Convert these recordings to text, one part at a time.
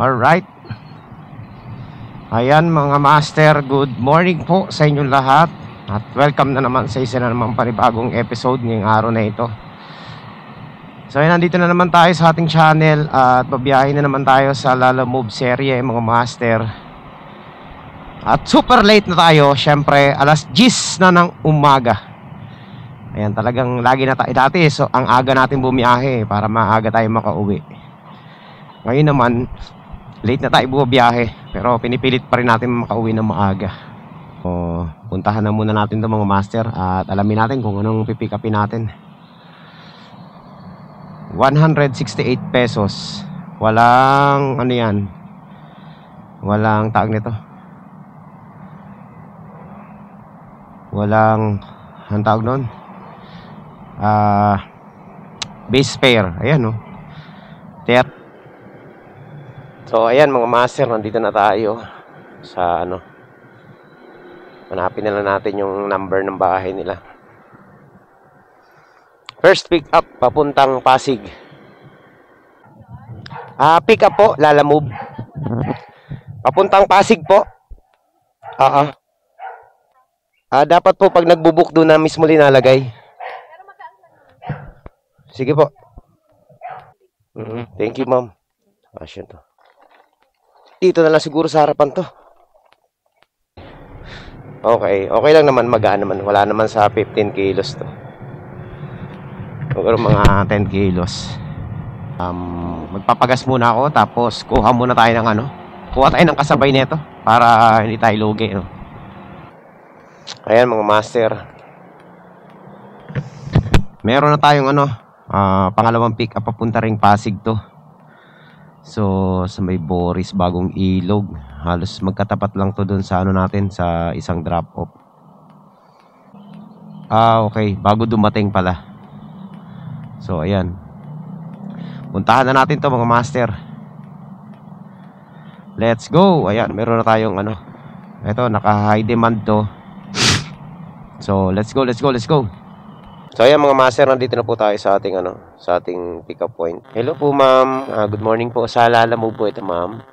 Alright. Ayan mga master, good morning po sa inyong lahat. At welcome na naman sa isa na naman panibagong episode ngayong araw na ito. So ayan, nandito na naman tayo sa ating channel. At babiyahin na naman tayo sa Lala Move serye mga master. At super late na tayo, syempre alas 10 na ng umaga. Ayan, talagang lagi na tayo dati. So ang aga natin bumiyahe para maaga tayo makauwi. Ngayon naman late na tayo bumiyahe, pero pinipilit pa rin natin makauwi ng maaga. So, puntahan na muna natin ito mga master at alamin natin kung anong pipick upin natin. 168 pesos. Walang ano yan, walang tag nito, walang ang tawag nun, base fare. Ayan o. So ayan mga master, nandito na tayo sa ano, hanapin na lang natin yung number ng bahay nila. First pick up papuntang Pasig. Pick up po, Lala Move papuntang Pasig po. Dapat po pag nagbubuk doon na mismo linalagay. Sige po. Thank you ma'am. Asya to. Dito na lang siguro sa harapan to. Okay lang naman, magaan naman. Wala naman sa 15 kilos to. Siguro mga 10 kilos. Magpapagas muna ako, tapos kuha muna tayo ng ano. Kuha tayo ng kasabay nito para hindi tayo lugi, no? Ayan mga master. Meron na tayong ano, pangalawang pick up papunta ring Pasig to. So sa may Boris Bagong Ilog, halos magkatapat lang to dun sa ano natin, sa isang drop off. Okay, bago dumating pala. So ayan, puntahan na natin to mga master. Let's go. Ayan, meron na tayong ano, ito naka high demand to. So let's go. So ayan mga master, nandito na po tayo sa ating ano, sa ating pick up point. Hello po ma'am, good morning po. Sa Lala Move po ito ma'am.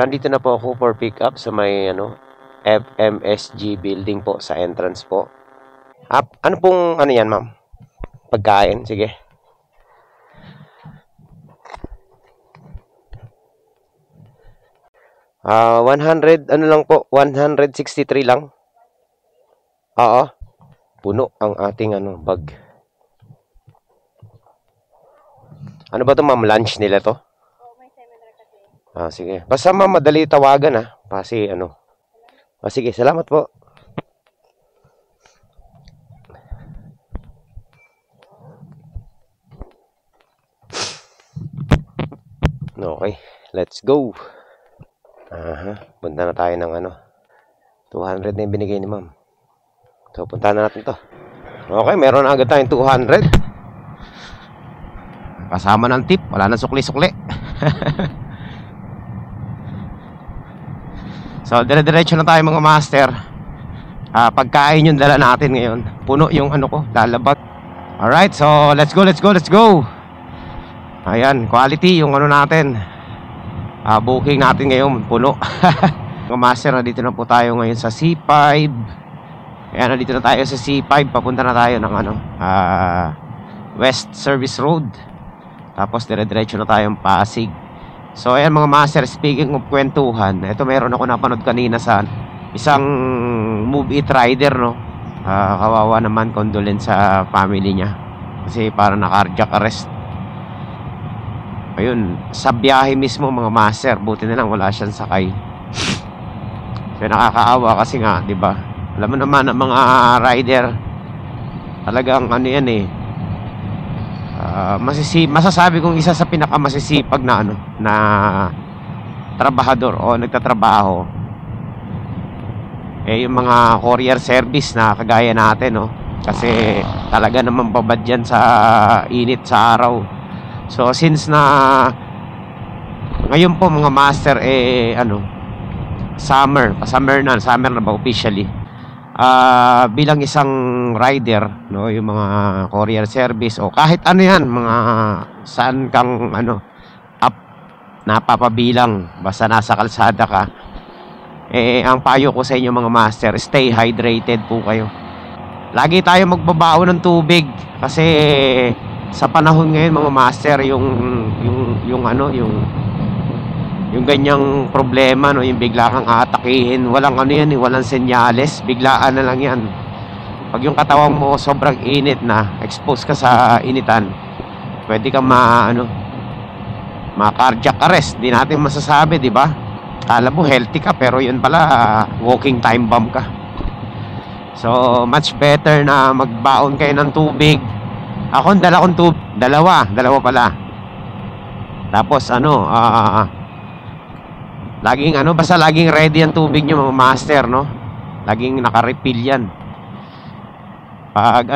Nandito na po ako for pick up sa may ano, FMSG building po, sa entrance po. Ano pong ano yan ma'am? Pagkain, sige. Ah, 100 ano lang po, 163 lang. Oo. Puno ang ating ano, bag. Ano ba 'to ma'am? Lunch nila to? Oo, may seminar kasi. Sige. Basta ma'am, madali tawagan kasi ano. Sige, salamat po. Okay, let's go. Punta na tayo ng ano, 200 na yung binigay ni ma'am. So, punta na natin to. Okay, meron na agad tayong 200. Kasama ng tip, wala na sukli-sukli. So, dire-diretso na tayo mga master. Pagkain yung dala natin ngayon. Puno yung ano ko, lalabat. Alright, so let's go. Ayan, quality yung ano natin. Booking natin ngayon, puno. Mga master, dito na po tayo ngayon sa C5. Ayan, nandito na tayo sa C5. Papunta na tayo ng ano, West Service Road. Tapos dire-diretso na tayong Pasig. So ayan mga master, speaking of kwentuhan, ito meron ako napanood kanina sa isang Move It rider, no? Kawawa naman, condolence sa family niya. Kasi parang na-cardiac arrest. Ayun, sa biyahe mismo mga master, buti na lang wala siyang sakay. So nakakaawa kasi nga, 'di ba? Alam mo naman ang mga rider, talagang ano yan masasabi kong isa sa pinakamasisipag na ano, na trabahador o nagtatrabaho. Yung mga courier service na kagaya natin, no? Kasi talaga naman babad yan sa init sa araw. So since na ngayon po mga master ano, summer na ba officially? Bilang isang rider, no, yung mga courier service o kahit ano yan, mga saan kang ano, napapabilang basta nasa kalsada ka. Ang payo ko sa inyo mga master, stay hydrated po kayo. Lagi tayo magbabaon ng tubig kasi sa panahon ngayon mga master, yung ganyang problema, no, yung bigla kang aatakihin, walang ano yan, walang senyales, biglaan na lang yan. Pag yung katawan mo sobrang init na, expose ka sa initan, pwede kang ma-cardiac arrest. Di natin masasabi, di ba? Kala mo healthy ka, pero yun pala walking time bomb ka. So much better na magbaon kayo ng tubig. Ako dala kong tubig, dalawa pala. Tapos basta laging ready ang tubig nyo mga master, no? Laging naka-refill yan. Pag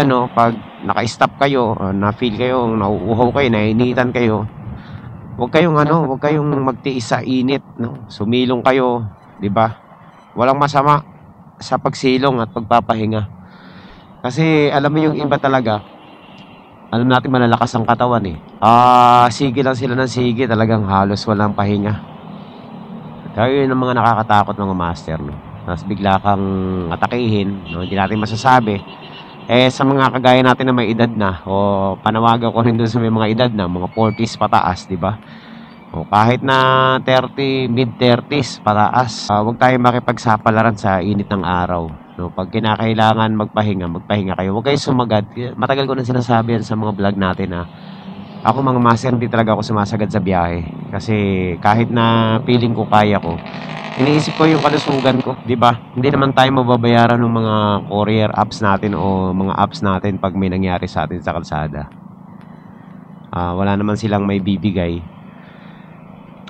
naka-stop kayo, na-feel kayo, nauuhaw kayo, nainitan kayo, huwag kayong magtiis sa init, no? Sumilong kayo, di ba? Walang masama sa pagsilong at pagpapahinga. Kasi alam mo yung iba talaga, alam natin malalakas ang katawan eh. Sige lang sila ng sige, talagang halos walang pahinga. Kaya yun ang mga nakakatakot mga master, no? Tapos bigla kang atakihin, no? Hindi natin masasabi. Sa mga kagaya natin na may edad na, o panawagan ko rin dun sa may mga edad na, mga 40s pataas, di ba? O kahit na 30, mid-30s pataas, huwag tayo makipagsapalaran sa init ng araw, no? Pag kinakailangan magpahinga kayo. Huwag kayong sumagad. Matagal ko na sinasabi yan sa mga vlog natin na ako mga master, hindi talaga ako sumasagad sa biyahe. Kasi kahit na feeling ko kaya ko, iniisip ko yung kalusugan ko, di ba? Hindi naman tayo mababayaran ng mga courier apps natin o mga apps natin pag may nangyari sa atin sa kalsada. Wala naman silang may bibigay.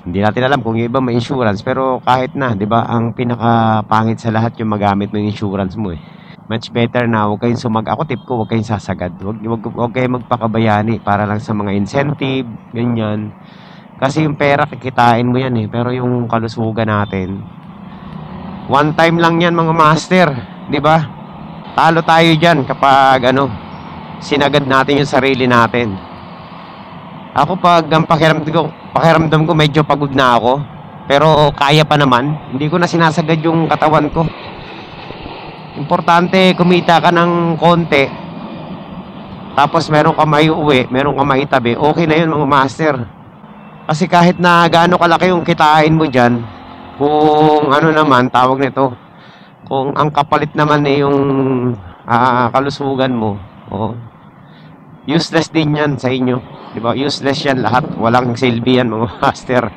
Hindi natin alam kung yung iba may insurance, pero kahit na, di ba? Ang pinakapangit sa lahat yung magamit ng insurance mo eh. Much better na huwag kayong ako tip ko, huwag kayong sasagad. Huwag kayong magpakabayani para lang sa mga incentive, ganyan. Kasi yung pera kikitain mo yan eh, pero yung kalusugan natin, one time lang yan mga master, di ba? Talo tayo dyan kapag sinagad natin yung sarili natin. Ako pag ang pakiramdam ko medyo pagod na ako, pero kaya pa naman, hindi ko na sinasagad yung katawan ko. Importante kumita ka ng konti, tapos meron ka maiuwi, meron ka maitabi, okay na yun mga master. Kasi kahit na gaano kalaki yung kitain mo dyan, kung naman tawag nito, kung ang kapalit naman yung kalusugan mo, useless din yan sa inyo, di ba? Useless yan lahat, walang silbi yan mga master.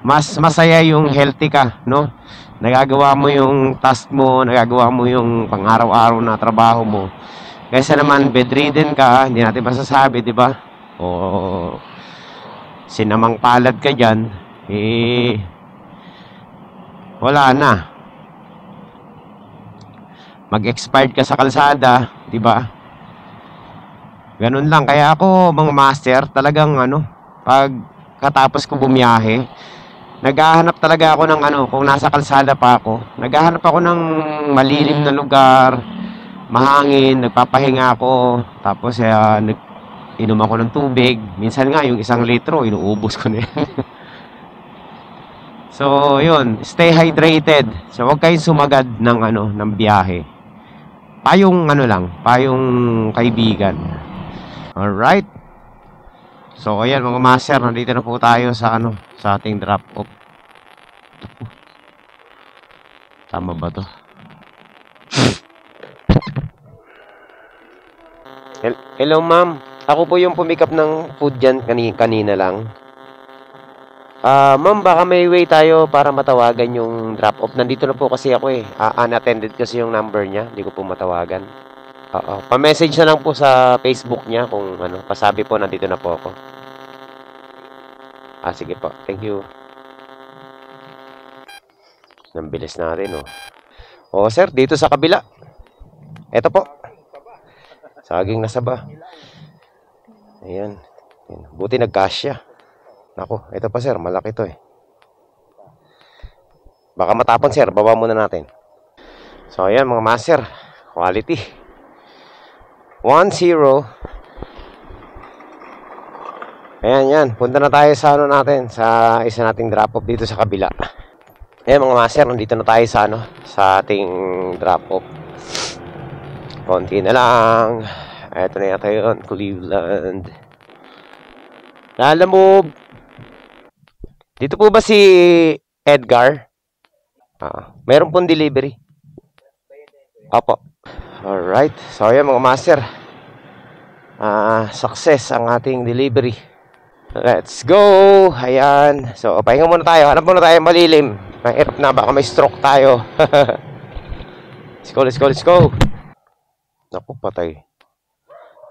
Mas masaya yung healthy ka, no? Nagagawa mo yung task mo, nagagawa mo yung pang-araw-araw na trabaho mo. Kaysa naman bedridden ka, hindi natin masasabi, di ba? O sinamang palad ka dyan, wala na. Mag-expired ka sa kalsada, di ba? Ganun lang. Kaya ako, mga master, talagang pag katapos ko bumiyahe, naghahanap talaga ako ng kung nasa kalsada pa ako, naghahanap ako ng malilim na lugar, mahangin, nagpapahinga ako, tapos inom ako ng tubig. Minsan nga yung 1 litro inuubos ko na yan. So yun, stay hydrated. So huwag kayong sumagad ng biyahe. Payong payong kaibigan. Alright. So ayan mga master, nandito na po tayo sa sa ating drop off. Tama ba to? Hello ma'am. Ako po yung pumikap ng food dyan kanina lang. Ma'am, baka may way tayo para matawagan yung drop off. Nandito na po kasi ako eh. Unattended kasi yung number niya. Hindi ko po matawagan. Pa-message na lang po sa Facebook niya kung pasabi po nandito na po ako. Sige po. Thank you. Nang bilis natin, sir, dito sa kabila. Eto po. Saging nasaba. Ayan. Buti nagkasya. Nako, ito pa sir, malaki to eh. Baka matapon sir, baba muna natin. So ayan mga master, quality. 1-0. Ayan, yan. Punta na tayo sa ano natin, sa isa nating drop-off dito sa kabila. Ayan mga master, nandito na tayo sa ano, sa ating drop-off. Konti na lang. Eto na yata yun, Cleveland. Lalamove. Dito po ba si Edgar? Mayroon pong delivery. Opo. Alright. So ayan mga master. Success ang ating delivery. Let's go. Ayan. So pahinga muna tayo. Hanap muna tayo malilim. Mahirap na. Baka may stroke tayo. Let's go, let's go, let's go. Naku, patay.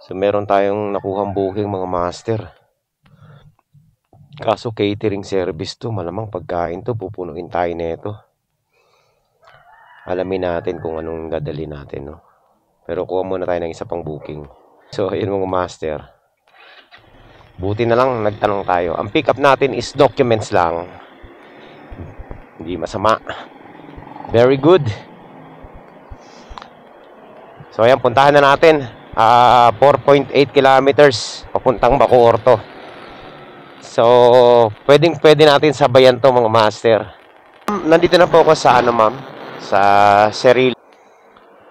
So meron tayong nakuhang booking mga master. Kaso catering service to. Malamang pagkain to. Pupunuin tayo nito. Alamin natin kung anong dadali natin, no? Pero kuha muna tayo ng isa pang booking. So ayun mga master. Buti na lang nagtanong tayo. Ang pick up natin is documents lang. Hindi masama. Very good. So ayan, puntahan na natin. 4.8 kilometers papuntang Bacoor to. So pwede natin sabayan to mga master. Nandito na po ako sa ano ma'am, sa Ceril,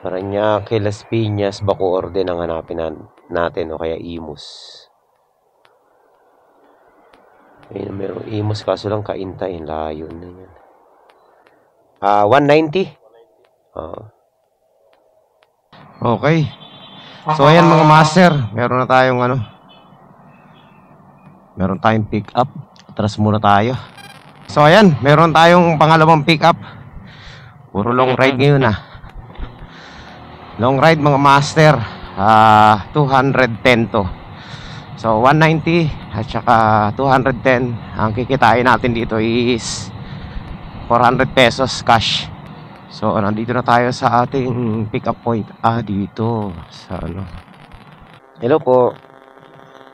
Parañaque, Las Piñas, Bacoor din ang hanapin natin, o kaya Imus. Ayun, meron Imus kaso lang Kaintay, layo na yan. 190. Okay. So ayan mga master, meron na tayong ano, meron tayong pick up. Atras muna tayo. So ayan, meron tayong pangalawang pick up. Puro long ride ngayon long ride mga master. 210 to. So 190 at saka 210. Ang kikitain natin dito is 400 pesos cash. So nandito na tayo sa ating pick up point. Dito sa ano. Hello po.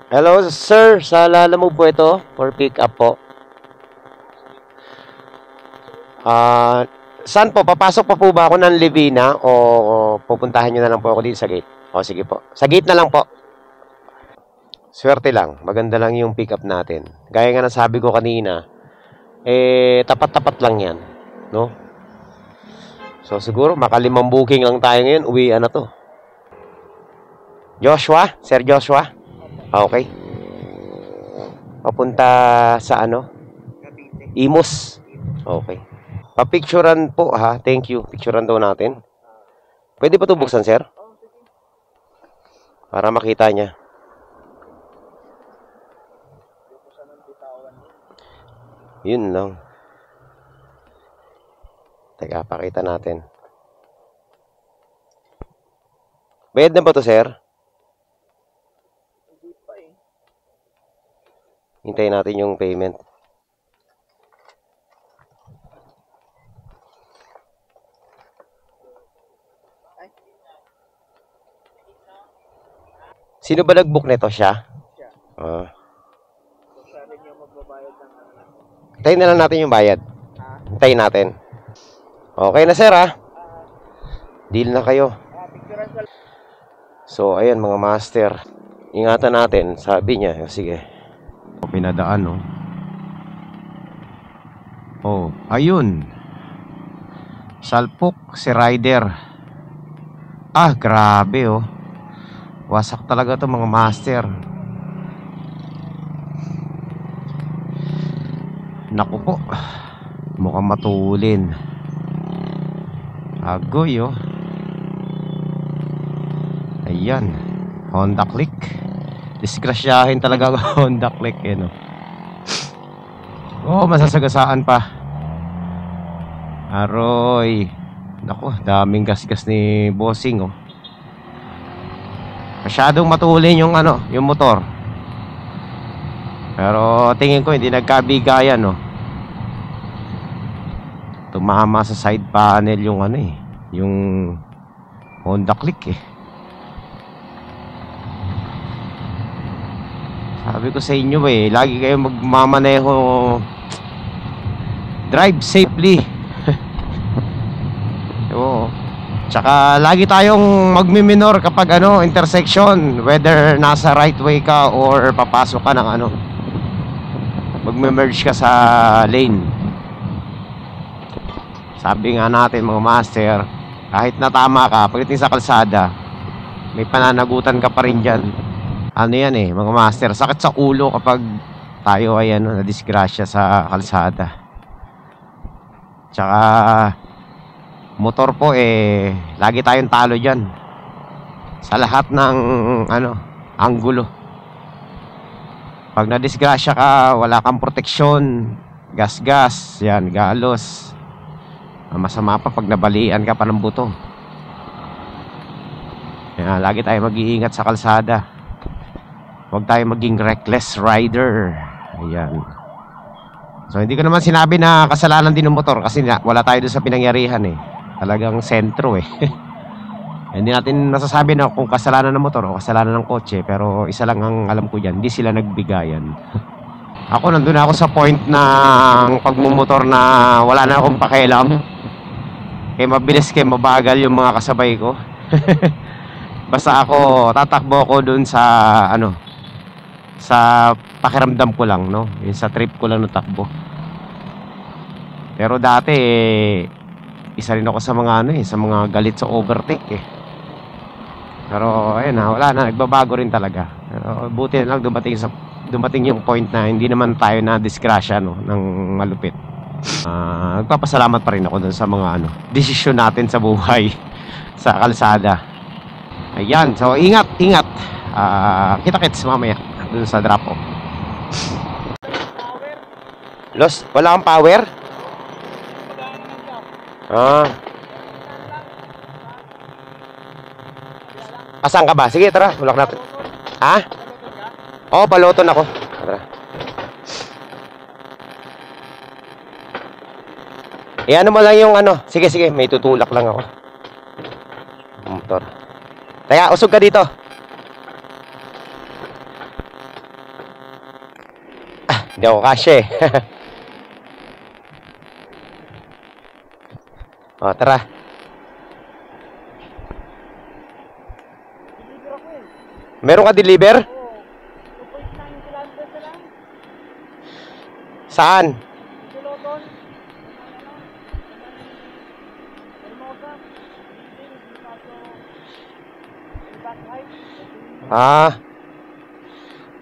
Hello sir, sa Lalamove po ito for pick up po. Saan po? Papasok pa po ba ako ng Livina o pupuntahan nyo na lang po ako dito sa gate? O sige po. Sa gate na lang po. Swerte lang. Maganda lang yung pick up natin. Gaya nga nasabi ko kanina, tapat-tapat lang yan. No? So siguro makalimang booking lang tayo ngayon. Uwian na to. Joshua? Sir Joshua? Okay. Papunta sa ano? Imus. Okay. Papicturan po ha. Thank you. Picturan daw natin. Pwede pa ito buksan sir? Para makita niya. Yun lang. Teka, pakita natin. Bayad na ba ito sir? Hintayin natin yung payment. Sino ba nag-book nito? Siya? Hintayin na lang natin yung bayad. Hintayin natin. Okay na sir ha? Deal na kayo. So ayan mga master. Ingatan natin. Sabi niya. Sige. Pinadaan no. Oh, ayun. Salpok si rider. Grabe oh. Wasak talaga to mga master. Naku po. Mukhang matulin. Agoy oh. Ayan. Honda Click. Disgrasyahin talaga Honda Click no. Oh, masasagasaan pa. Aroy. Naku, daming gasgas ni bossing oh. Masyadong matulin yung ano, yung motor. Pero tingin ko hindi nagkabigayan no. Tumama sa side panel yung ano yung Honda Click Sabi ko sa inyo lagi kayo magmamaneho. Drive safely. Oo. Tsaka lagi tayong magmi-minor kapag intersection, whether nasa right way ka or papasok ka ng magme-merge ka sa lane. Sabi nga natin mga master, kahit natama ka pagdating sa kalsada, may pananagutan ka pa rin dyan. Ano yan eh mga master, sakit sa ulo kapag tayo ay nadisgrasya sa kalsada. Tsaka motor po lagi tayong talo dyan sa lahat ng anggulo. Pag nadisgrasya ka, wala kang proteksyon, gas, yan, galos. Masama pa pag nabalian ka pa ng buto. Kaya lagi tayo mag-iingat sa kalsada. Huwag tayo maging reckless rider. Ayan. So hindi ko naman sinabi na kasalanan din ng motor, kasi wala tayo doon sa pinangyarihan eh. Talagang sentro eh. Hindi natin nasasabi na kung kasalanan ng motor o kasalanan ng kotse, pero isa lang ang alam ko dyan, hindi sila nagbigayan. Ako nandun ako sa point ng pagmumotor na wala na akong pakialam. Kaya mabilis, kaya mabagal yung mga kasabay ko. Basta ako, tatakbo ako dun sa sa pakiramdam ko lang, no? Yung sa trip ko lang natakbo. Pero dati isa rin ako sa mga sa mga galit sa overtake eh. Pero ayun na, wala na, nagbabago rin talaga. Pero buti na lang dumating yung point na hindi naman tayo na disgrasya ng malupit. Nagpapasalamat pa rin ako dun sa mga desisyon natin sa buhay sa kalsada. Ayan, so ingat. Kita-kits mamaya dun sa drop off. Lost, wala kang power? Asan ka ba? Sige, tara, ulak natin. Ha? Oo, Paloton ako. Tara. Ano mo lang yung Sige, may tutulak lang ako. Motor. Kaya, usog ka dito. Hindi ako kasya eh. O, tara. Meron ka deliver? Saan?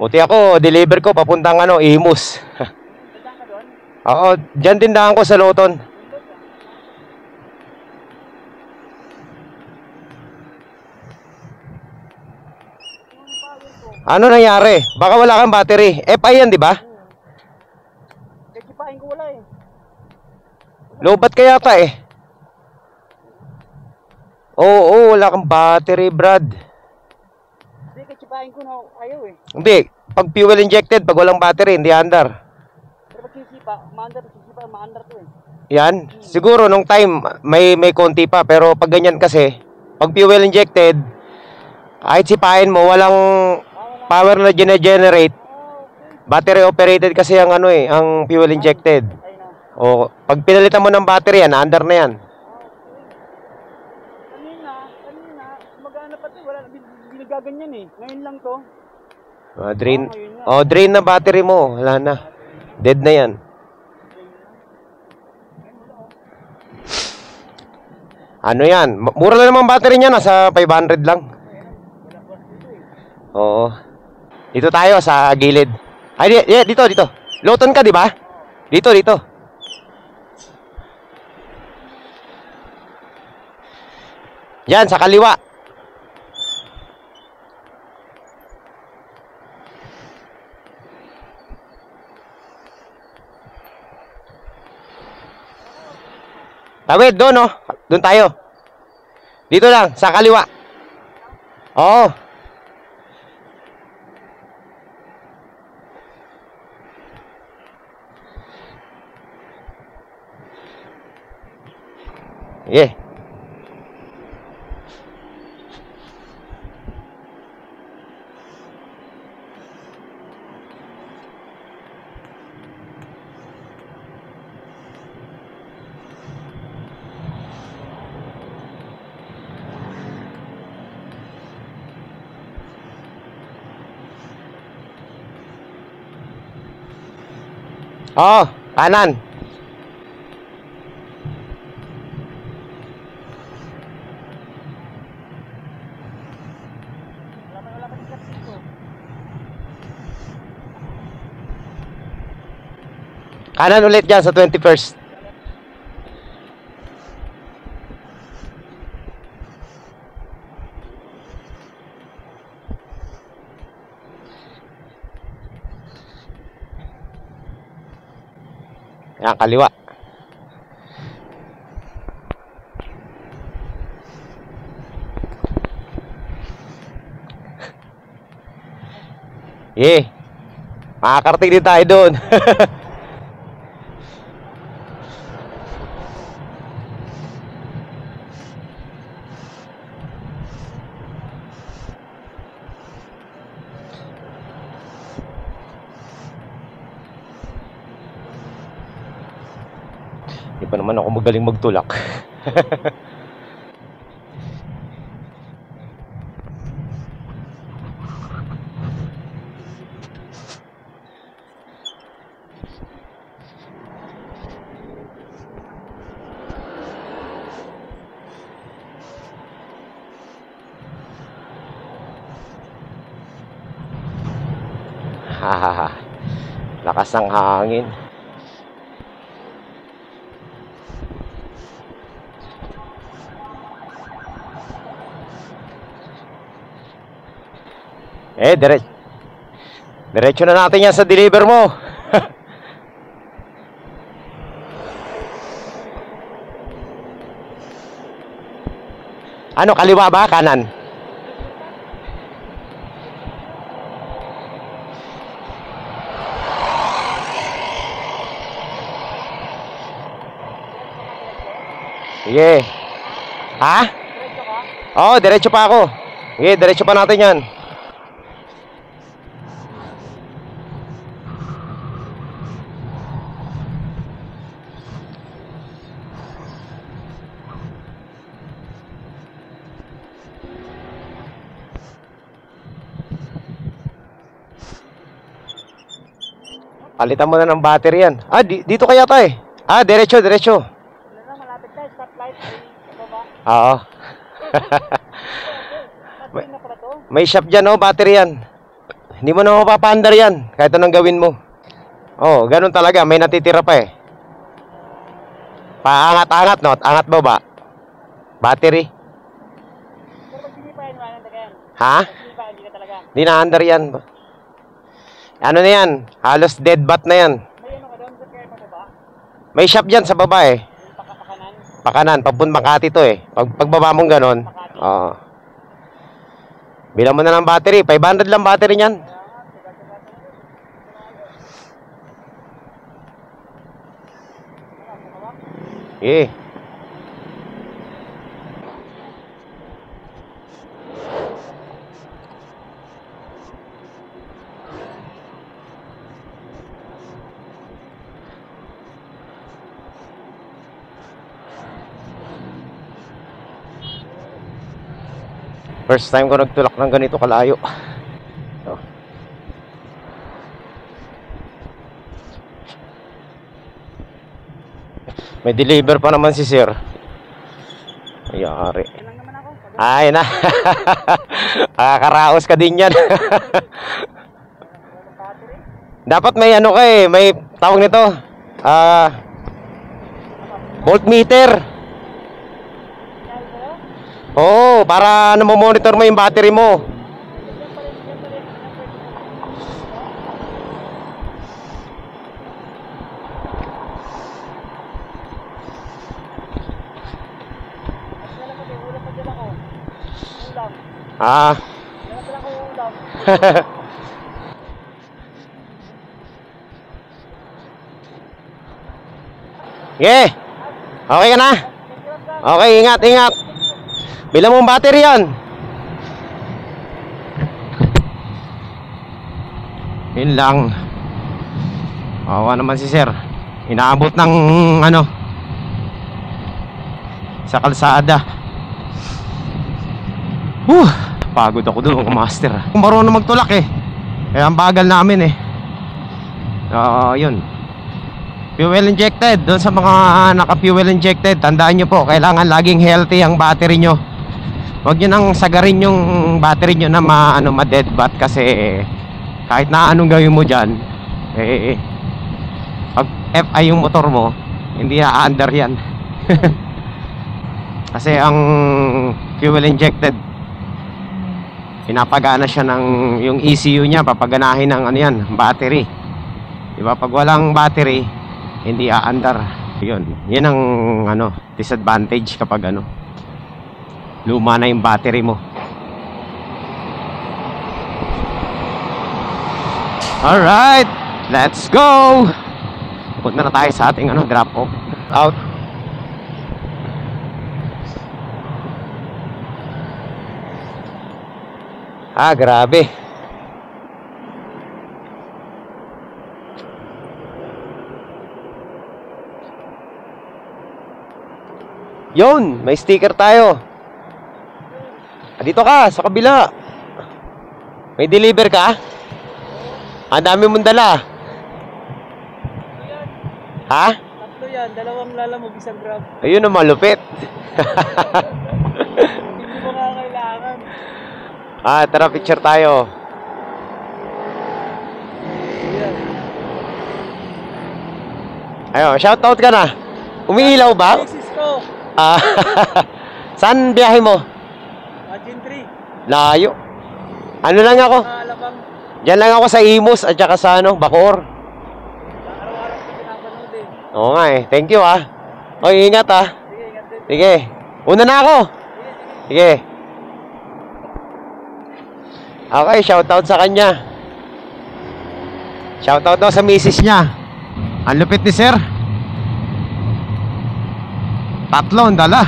Buti ako, deliver ko papuntang Imus. Oo, dyan tindahan ko sa Loton. Ano nangyari? Baka wala kang battery. FI yan, di ba? Kakipain ko wala eh. Lobat ka yata eh. Oo, wala kang battery, Brad. Hindi, kakipain ko na ayaw eh. Hindi, pag fuel injected, pag walang battery, hindi andar. Pero pag sisipa, maandar to eh. Yan, siguro nung time may konti pa, pero pag ganyan kasi, pag fuel injected, kahit sipain mo, walang power na generate. Battery operated kasi ang ang fuel injected. O pag pinalitan mo ng battery yan, andar na yan. Kanina, magana pati, wala binigaganyan eh. Ngayon lang to. Drain na battery mo, wala na. Dead na yan. Yan? Mura lang naman battery niya, nasa 500 lang. Oo. Dito tayo sa gilid. Ay, dito. Loton ka, di ba? Dito. Yan, sa kaliwa. Tawid, doon Doon tayo. Dito lang, sa kaliwa. Oo. Yeah. Oo, kanan. Wala pa dito dito. Kanan ulit dyan sa 21st. Yan, kaliwa. Makakarating din tayo doon. Hindi pa naman ako magaling magtulak. Hahaha. Lakas ng hangin. Diretso na natin yan sa deliver mo. Ano, kaliwa ba? Kanan? Sige. Ha? Diretso ka? Oo, diretso pa ako. Sige, diretso pa natin yan. Palitan mo na ng battery yan. Dito kaya tayo. Diretso. Wala na, malapit tayo. Stoplight ay baba. Oo. Battery na pala to. May shop dyan, oh, battery yan. Hindi mo na mapapaandar yan, kahit anong gawin mo. Oh, ganun talaga, may natitira pa eh. Paangat-angat, no? Angat baba. Battery. Pero pag sinipa yan, wala nang tagayan. Ha? Pag sinipa, hindi na talaga. Hindi na-andar yan. Ano na yan? Halos dead bat na yan. May ano ka doon? Saan kaya pababa? May shop dyan sa baba eh. Yung pakapakanan? Pakanan, papunta Makati to eh. Pagbaba mong ganon. Makati. Oo. Bilang mo na ng battery. 500 lang battery niyan. Eh. First time ko nagtulak ng ganito kalayo. So. May deliver pa naman si sir. Ayari. Yan lang naman ako. Ay na. Kakaraos ka din yan. Dapat may ano ka eh. May tawag nito. Voltmeter. Oo, para monitor mo yung battery mo. Ah. Yeah. Okay ka na? Okay, ingat. Bilang mong battery yan. Yun lang. Awa naman si sir. Inaabot ng ano sa kalsada. Pagod ako doon, master. Kung marunong magtulak eh. Kaya ang bagal namin eh. Yun. Fuel injected. Doon sa mga naka-fuel injected, tandaan nyo po, kailangan laging healthy ang battery nyo. Huwag nyo nang sagarin yung battery nyo na ma-dead bat, kasi kahit na anong gawin mo dyan, pag FI yung motor mo, hindi na-under yan. Kasi ang fuel injected, pinapagana siya ng yung ECU niya, papaganahin ng ano yan, battery. Diba? Pag walang battery, hindi aandar. Yun ang ano, disadvantage kapag ano, luma na yung battery mo. Alright, let's go. Punta na tayo sa ating ano, drop off out. Grabe. Yun, may sticker tayo. Dito ka, sa kabila. May deliver ka? Ang dami mong dala. Ha? Tatlo yan, dalawang lalamog, isang grab. Ayun ang malupit. Hindi mo nga kailangan. Tara, picture tayo. Ayun, shoutout ka na. Umiilaw ba? Texas ko. Saan biyahe mo? Gin 3. Layo. Ano lang ako? Alabang. Diyan lang ako sa Imus at saka sa ano, Bacoor. Araw-araw ko pinapanood eh. Oo nga eh. Thank you ah. Oy, ingat ah. Sige, ingat din. Sige. Una na ako. Sige. Okay, shoutout sa kanya. Shoutout daw sa misis niya. Ang lupit ni sir. Tatlo ang dala.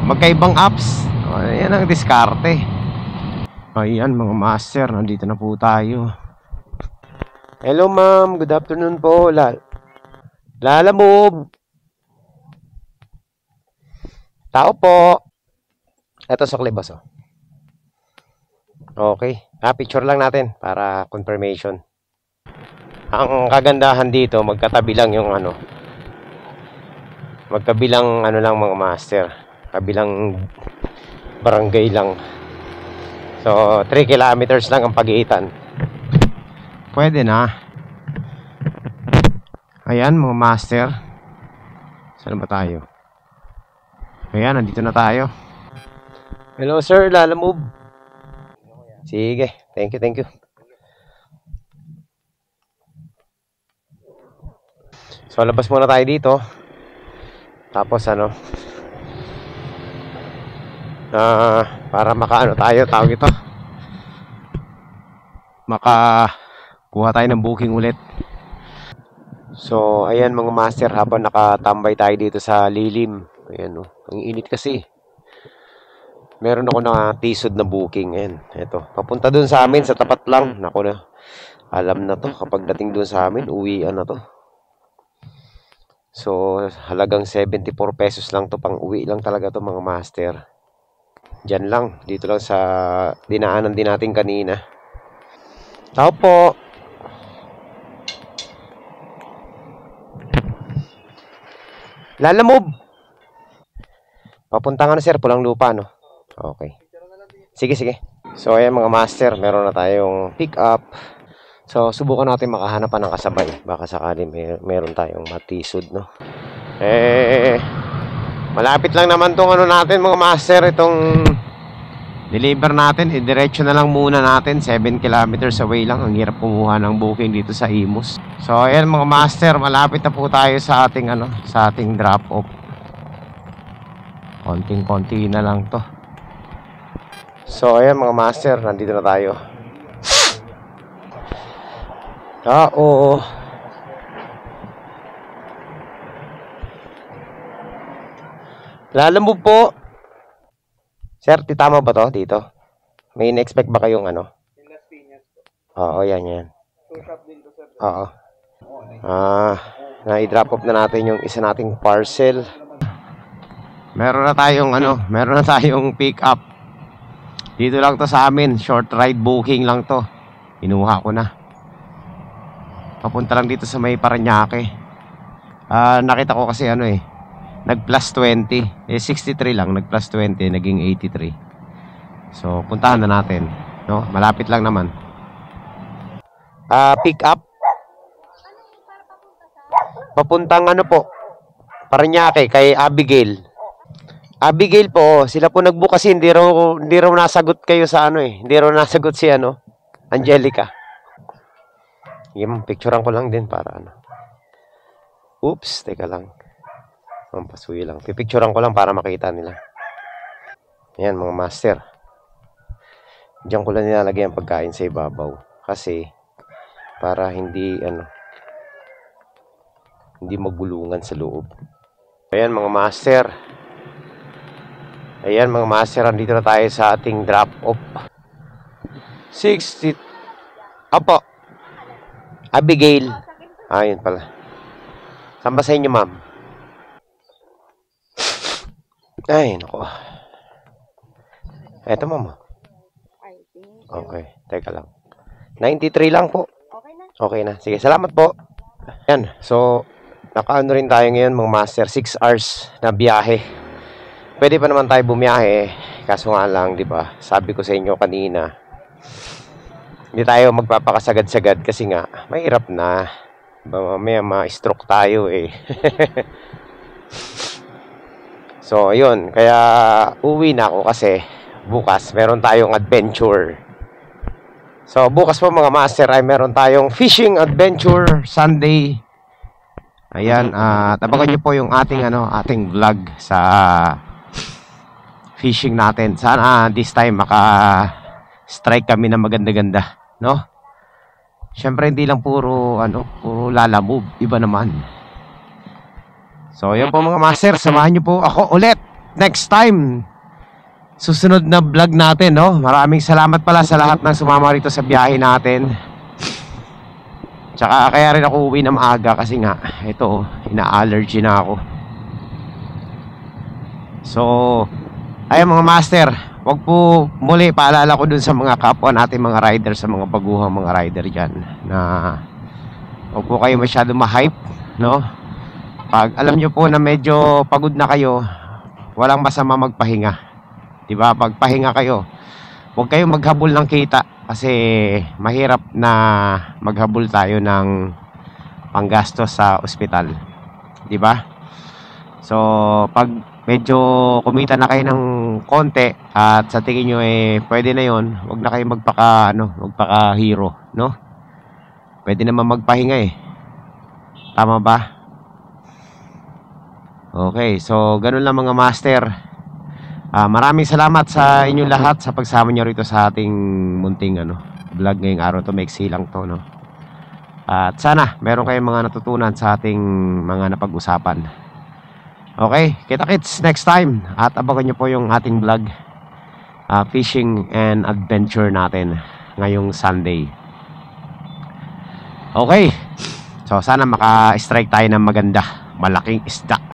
Magkaibang apps. Yan ang diskarte. Ayan mga master, nandito na po tayo. Hello ma'am, good afternoon po. Lalamove. Tao po. Ito sa klibas oh. Okay, picture lang natin para confirmation. Ang kagandahan dito, magkatabi lang yung ano, magkabilang ano lang mga master, kabilang barangay lang. So 3 kilometers lang ang pagitan. Pwede na. Ayan mga master. Saan ba tayo? Ayan, nandito na tayo. Hello sir, lalamove. Sige, thank you, thank you. So labas muna tayo dito. Tapos ano, para makaano tayo, tawag ito, makakuha tayo ng booking ulit. So ayan mga master, habang nakatambay tayo dito sa lilim, ayan oh, ang init kasi. Meron ako na tisod na booking. Ayan, eto, papunta dun sa amin, sa tapat lang. Naku na, alam na to, kapag dating dun sa amin, uwian na to. So halagang 74 pesos lang to, pang uwi lang talaga to mga master. Diyan lang, dito lang sa dinaanan din natin kanina. Tao po. Lalamove. Papunta nga na sir, Pulang Lupa no? Okay. Sige, sige. So ayan mga master, meron na tayong pick up. So subukan natin makahanap pa ng kasabay. Baka sakali meron tayong matisod no? Malapit lang naman tong ano natin mga master, itong deliver natin, diretso na lang muna natin, 7 kilometers away lang. Ang hirap kumuha ng booking dito sa Imus. So ayan mga master, malapit na po tayo sa ating ano, sa ating drop off. Konting-konti na lang to. So ayan mga master, nandito na tayo. Oo. Lalamove po. Sir, tama ba to dito? May in-expect ba kayong ano? Oo, yan, yan. Oo. Na-i-drop off na natin yung isa nating parcel. Meron na tayong ano, meron na tayong pick up. Dito lang to sa amin, short ride booking lang to. Inuha ko na. Papunta lang dito sa may Parañaque. Nakita ko kasi ano eh, nag plus 20. 63 lang, nag plus 20, naging 83. So, puntahan na natin, no? Malapit lang naman. Pick up. Papuntang ano po? Parañaque kay Abigail. Abigail po, sila po nagbook kasi hindi raw nasagot kayo sa ano eh. Hindi raw nasagot si ano, Angelica. Yung picturean ko lang din para ano. Oops, teka lang. Pasuyo lang. Pipicturean ko lang para makita nila. Ayan mga master. Diyan ko lang nilalagay ang pagkain sa ibabaw. Kasi, para hindi magulungan sa loob. Ayan mga master. Ayan mga master, andito na tayo sa ating drop off. 60. Apo. Abigail. Ayun pala. Saan ba sa inyo, ma'am? Ay, nako. Eto, ma'am. Okay, teka lang. 93 lang po. Okay na. Sige, salamat po. Yan, so, nakaano rin tayo ngayon mga master, 6 hours na biyahe. Pwede pa naman tayo bumiyahe, kaso nga lang, di ba? Sabi ko sa inyo kanina, hindi tayo magpapakasagad-sagad kasi nga, mahirap na. Mamaya ma-stroke tayo eh. So, ayun. Kaya, uwi na ako kasi bukas meron tayong adventure. So, bukas po mga master ay meron tayong fishing adventure Sunday. Ayan, tabagan nyo po yung ating vlog sa fishing natin. Sana this time maka-strike kami na maganda-ganda, no? Siyempre hindi lang puro Lala Move, iba naman. So, yan po mga master, samahan nyo po ako ulit next time. Susunod na vlog natin, no? Maraming salamat pala sa lahat ng sumama rito sa biyahe natin. Tsaka kaya rin ako uwi na maaga kasi nga, ito, ina-allergy na ako. So, ayan mga master, wag po muli, paalala ko dun sa mga kapwa natin mga rider, sa mga baguhang mga rider dyan, na wag po kayo masyado ma-hype, no? Pag alam nyo po na medyo pagod na kayo, walang masama magpahinga. Diba? Pag pahinga kayo, huwag kayong maghabol ng kita kasi mahirap na maghabol tayo ng panggastos sa ospital. Diba? So, pag medyo kumita na kayo ng konti at sa tingin nyo pwede na yon, huwag na kayo magpaka-hero, no? Pwede naman magpahinga Tama ba? Okay, so ganun lang mga master. Maraming salamat sa inyong lahat sa pagsama nyo rito sa ating munting vlog ngayong araw to. Maiksi lang to, no? At sana meron kayong mga natutunan sa ating mga napag-usapan. Okay, kita-kits next time. At abangan nyo po yung ating vlog, fishing and adventure natin ngayong Sunday. Okay, so sana maka-strike tayo ng maganda, malaking isda.